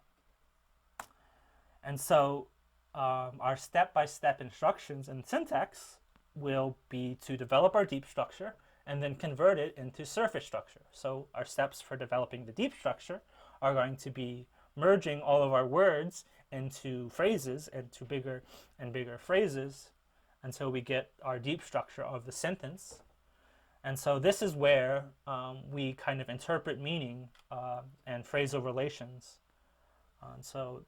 And so our step-by-step instructions in syntax will be to develop our deep structure and then convert it into surface structure. So our steps for developing the deep structure are going to be merging all of our words into phrases, into bigger and bigger phrases, until we get our deep structure of the sentence. And so this is where we kind of interpret meaning and phrasal relations. So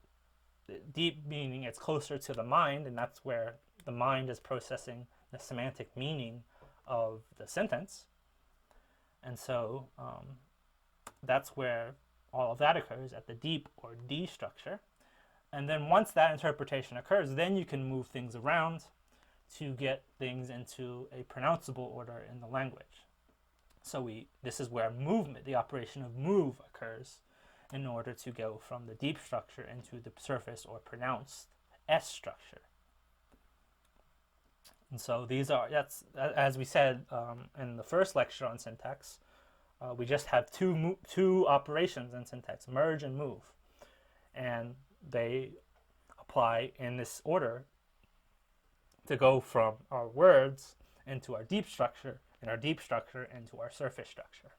deep meaning, it's closer to the mind, and that's where the mind is processing the semantic meaning of the sentence. And so that's where all of that occurs, at the deep or D structure. And then once that interpretation occurs, then you can move things around to get things into a pronounceable order in the language. So this is where movement, the operation of move, occurs in order to go from the deep structure into the surface or pronounced S structure. And so that's as we said in the first lecture on syntax, we just have two operations in syntax, merge and move. And they apply in this order to go from our words into our deep structure, and our deep structure into our surface structure.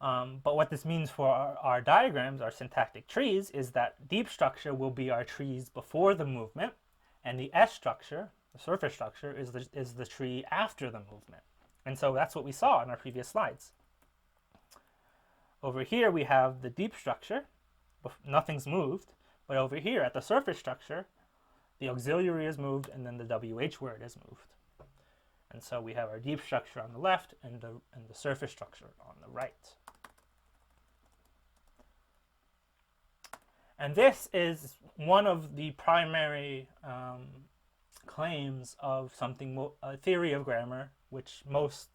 But what this means for our diagrams, our syntactic trees, is that deep structure will be our trees before the movement, and the S structure, the surface structure, is the tree after the movement. And so that's what we saw in our previous slides. Over here we have the deep structure, nothing's moved, but over here at the surface structure, the auxiliary is moved and then the WH word is moved. And so we have our deep structure on the left and the surface structure on the right. And this is one of the primary claims of a theory of grammar, which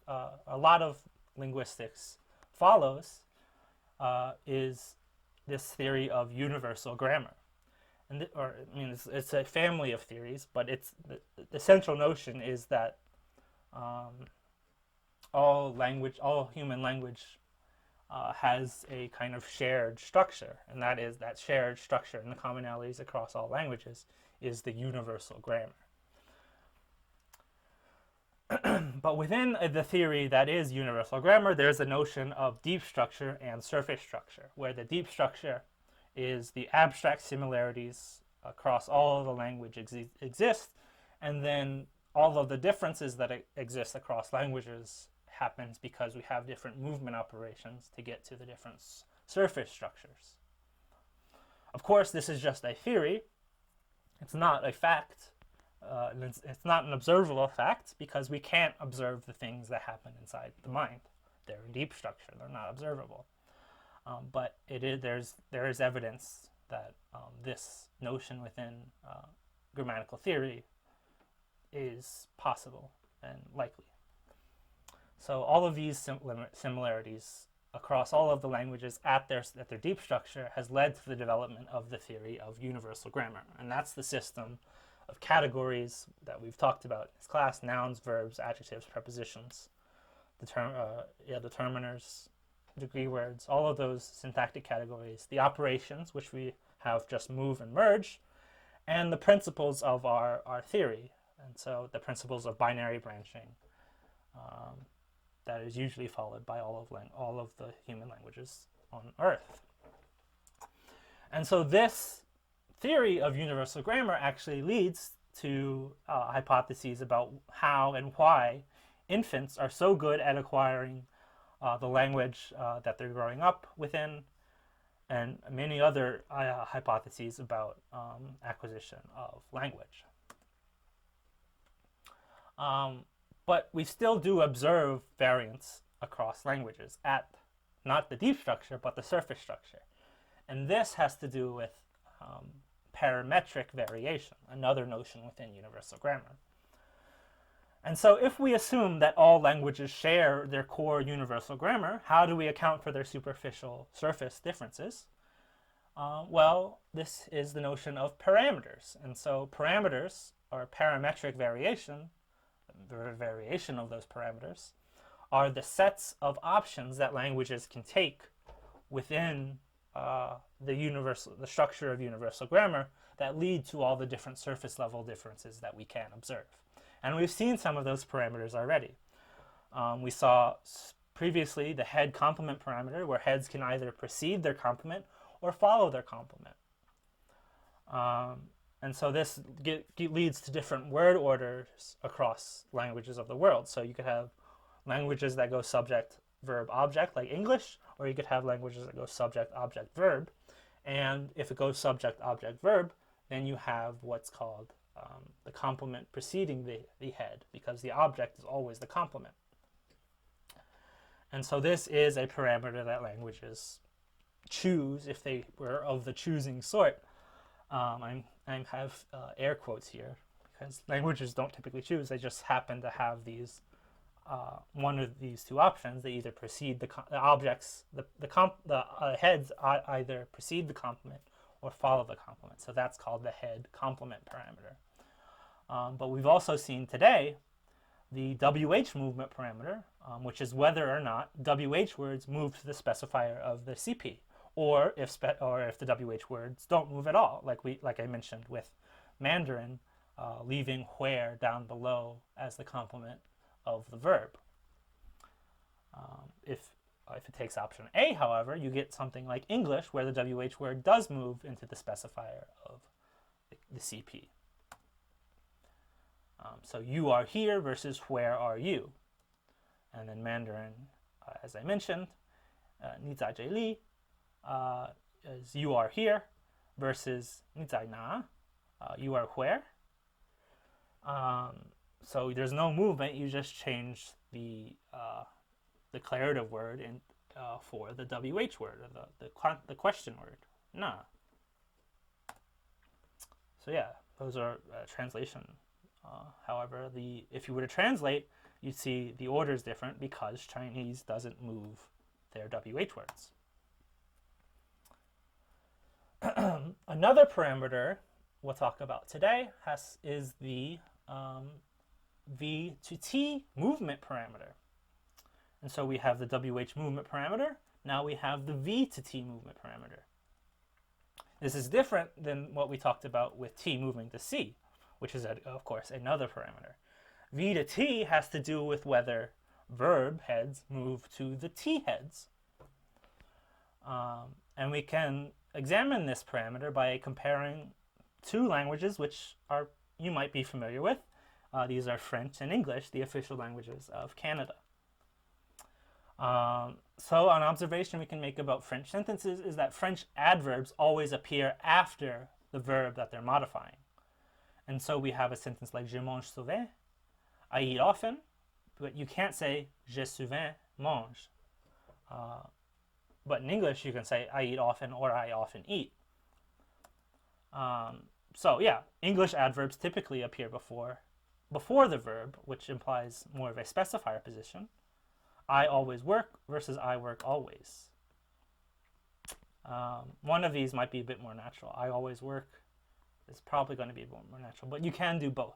a lot of linguistics follows, is this theory of universal grammar. It's a family of theories, but the central notion is that all human language has a kind of shared structure, and that is that shared structure and the commonalities across all languages is the universal grammar. But within the theory that is universal grammar, there's a notion of deep structure and surface structure, where the deep structure is the abstract similarities across all of the language exist, and then all of the differences that exist across languages happens because we have different movement operations to get to the different surface structures. Of course, this is just a theory. It's not a fact. It's not an observable fact because we can't observe the things that happen inside the mind. They're in deep structure. They're not observable. But there is evidence that this notion within grammatical theory is possible and likely. So all of these similarities across all of the languages at their deep structure has led to the development of the theory of universal grammar. And that's the system of categories that we've talked about in this class: nouns, verbs, adjectives, prepositions, determiners, degree words, all of those syntactic categories, the operations, which we have just move and merge, and the principles of our theory. And so the principles of binary branching that is usually followed by all of the human languages on Earth. And so this theory of universal grammar actually leads to hypotheses about how and why infants are so good at acquiring the language that they're growing up within, and many other hypotheses about acquisition of language. But we still do observe variance across languages at not the deep structure, but the surface structure. And this has to do with parametric variation, another notion within universal grammar. And so if we assume that all languages share their core universal grammar, how do we account for their superficial surface differences? Well, this is the notion of parameters. And so parameters, or parametric variation, the variation of those parameters, are the sets of options that languages can take within the structure of universal grammar that lead to all the different surface level differences that we can observe. And we've seen some of those parameters already. We saw previously the head complement parameter, where heads can either precede their complement or follow their complement. And so this leads to different word orders across languages of the world. So you could have languages that go subject, verb, object, like English, or you could have languages that go subject, object, verb. And if it goes subject, object, verb, then you have what's called the complement preceding the head, because the object is always the complement. And so this is a parameter that languages choose if they were of the choosing sort. I have air quotes here because languages don't typically choose. They just happen to have these one of these two options. They either precede the objects, the heads either precede the complement or follow the complement. So that's called the head complement parameter. But we've also seen today the WH movement parameter, which is whether or not WH words move to the specifier of the CP, or if the WH words don't move at all, like I mentioned with Mandarin, leaving where down below as the complement of the verb. If it takes option A, however, you get something like English, where the WH word does move into the specifier of the CP. So you are here versus where are you? And then Mandarin, as I mentioned, 你在这里 is you are here versus 你在哪 you are where. So there's no movement, you just change the declarative word for the WH word, or the question word, 那. So yeah, those are translation. However, if you were to translate, you'd see the order is different because Chinese doesn't move their WH words. Another parameter we'll talk about today is the V to T movement parameter. And so we have the WH movement parameter. Now we have the V to T movement parameter. This is different than what we talked about with T moving to C, which is, of course, another parameter. V to T has to do with whether verb heads move to the T heads. And we can examine this parameter by comparing two languages which you might be familiar with. These are French and English, the official languages of Canada. So an observation we can make about French sentences is that French adverbs always appear after the verb that they're modifying. And so we have a sentence like je mange souvent, I eat often, but you can't say je souvent mange. But in English you can say I eat often or I often eat. So yeah, English adverbs typically appear before the verb, which implies more of a specifier position. I always work versus I work always. One of these might be a bit more natural. I always work is probably going to be a bit more natural, but you can do both.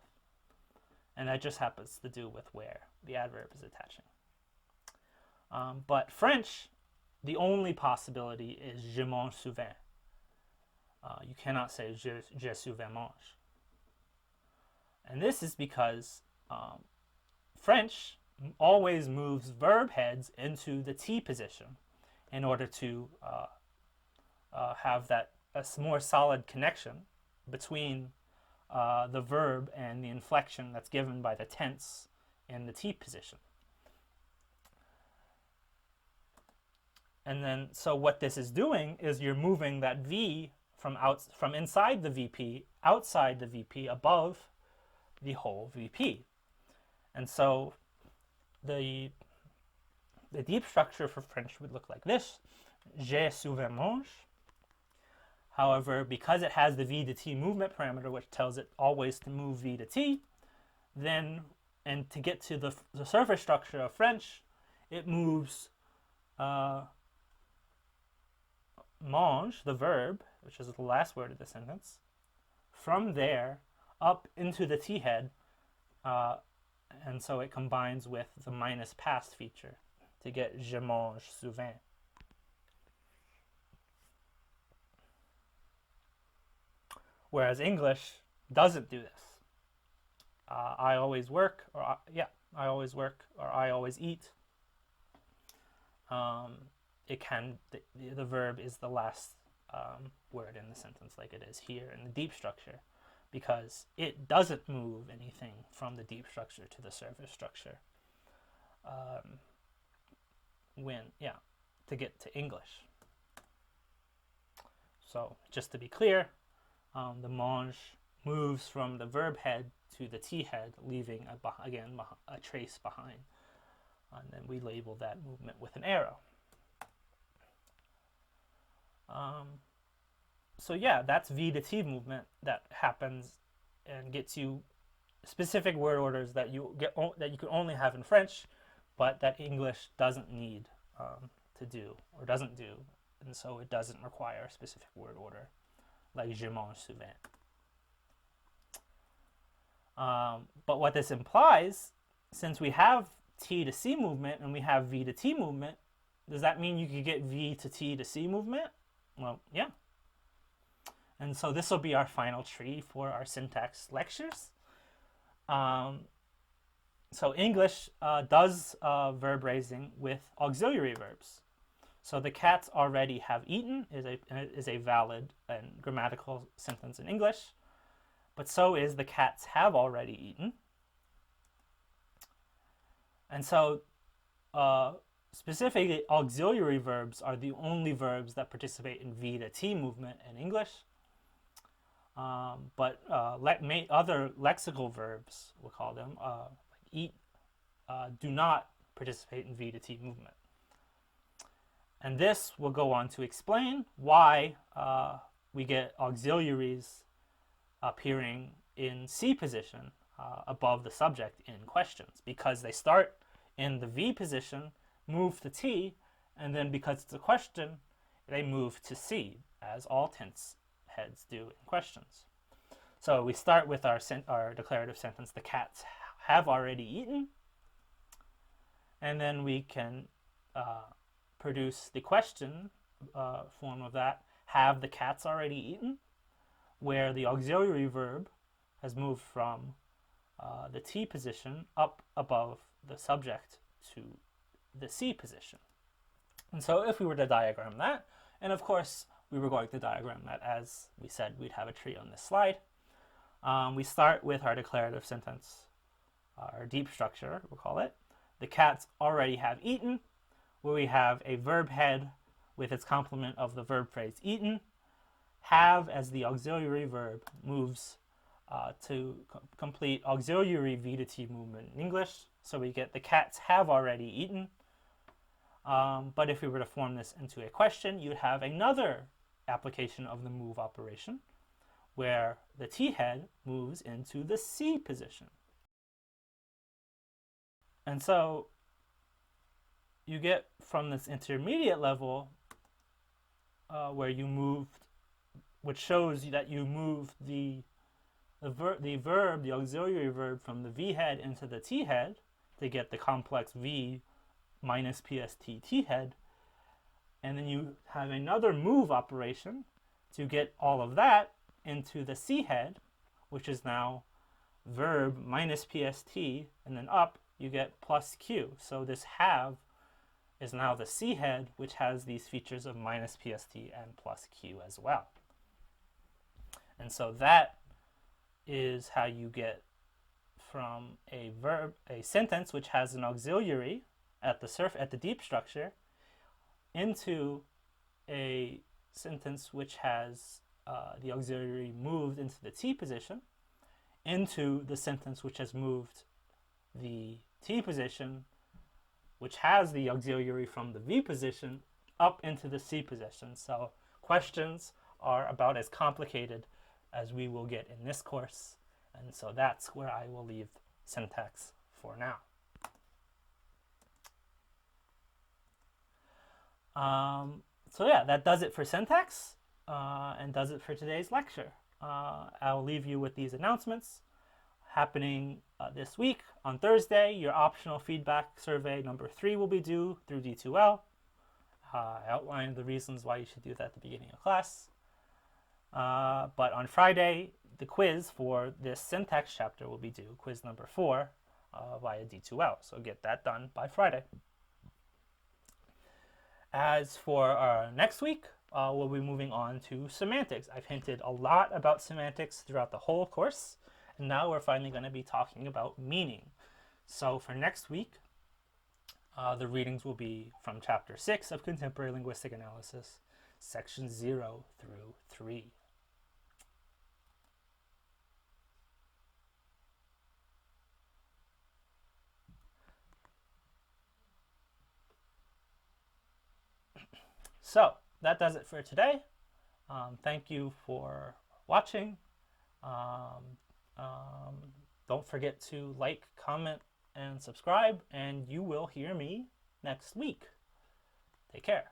And that just happens to do with where the adverb is attaching. But French the only possibility is je mange souvent. You cannot say je souvent mange. And this is because French always moves verb heads into the T position in order to have that a more solid connection between the verb and the inflection that's given by the tense in the T position. And then, so what this is doing is you're moving that V from inside the VP, outside the VP, above the whole VP. And so the deep structure for French would look like this: J'ai souvent mange. However, because it has the V to T movement parameter, which tells it always to move V to T, then, and to get to the surface structure of French, it moves mange, the verb, which is the last word of the sentence, from there up into the T head, and so it combines with the minus past feature to get je mange souvent. Whereas English doesn't do this. I always work, or I always work, or I always eat. It can, the verb is the last word in the sentence, like it is here in the deep structure, because it doesn't move anything from the deep structure to the surface structure to get to English. So just to be clear, the mange moves from the verb head to the T head, leaving a trace behind, and then we label that movement with an arrow. So yeah, that's V to T movement that happens and gets you specific word orders that you can only have in French, but that English doesn't need to do, or doesn't do, and so it doesn't require a specific word order like je mange souvent. But what this implies, since we have T to C movement and we have V to T movement, does that mean you could get V to T to C movement? Well, yeah. And so this will be our final tree for our syntax lectures. So English does verb raising with auxiliary verbs. So the cats already have eaten is a valid and grammatical sentence in English, but so is the cats have already eaten. And so specifically, auxiliary verbs are the only verbs that participate in V to T movement in English. But other lexical verbs, we'll call them, like eat, do not participate in V to T movement. And this will go on to explain why we get auxiliaries appearing in C position above the subject in questions, because they start in the V position, move to T, and then because it's a question, they move to C, as all tense heads do in questions. So we start with our declarative sentence, the cats have already eaten, and then we can produce the question form of that, have the cats already eaten, where the auxiliary verb has moved from the T position up above the subject to the C position. And so if we were to diagram that, and of course we were going to diagram that as we said we'd have a tree on this slide, we start with our declarative sentence, our deep structure, we'll call it. The cats already have eaten, where we have a verb head with its complement of the verb phrase eaten. Have, as the auxiliary verb, moves to complete auxiliary V to T movement in English. So we get the cats have already eaten. But if we were to form this into a question, you'd have another application of the move operation, where the T head moves into the C position. And so you get from this intermediate level where you moved, which shows that you moved the auxiliary verb from the V head into the T head to get the complex V minus PST T head. And then you have another move operation to get all of that into the C head, which is now verb minus PST, and then up you get plus Q. So this have is now the C head, which has these features of minus PST and plus Q as well. And so that is how you get from a sentence which has an auxiliary at the deep structure into a sentence which has the auxiliary moved into the T position, into the sentence which has moved the T position, which has the auxiliary from the V position, up into the C position. So questions are about as complicated as we will get in this course. And so that's where I will leave syntax for now. So yeah, that does it for syntax and does it for today's lecture. I'll leave you with these announcements happening this week. On Thursday, your optional feedback survey number 3 will be due through D2L. I outlined the reasons why you should do that at the beginning of class. But on Friday, the quiz for this syntax chapter will be due, quiz number 4, via D2L. So get that done by Friday. As for next week, we'll be moving on to semantics. I've hinted a lot about semantics throughout the whole course, and now we're finally going to be talking about meaning. So for next week, the readings will be from Chapter 6 of Contemporary Linguistic Analysis, Sections 0 through 3. So that does it for today. Thank you for watching. Don't forget to like, comment, and subscribe, and you will hear me next week. Take care.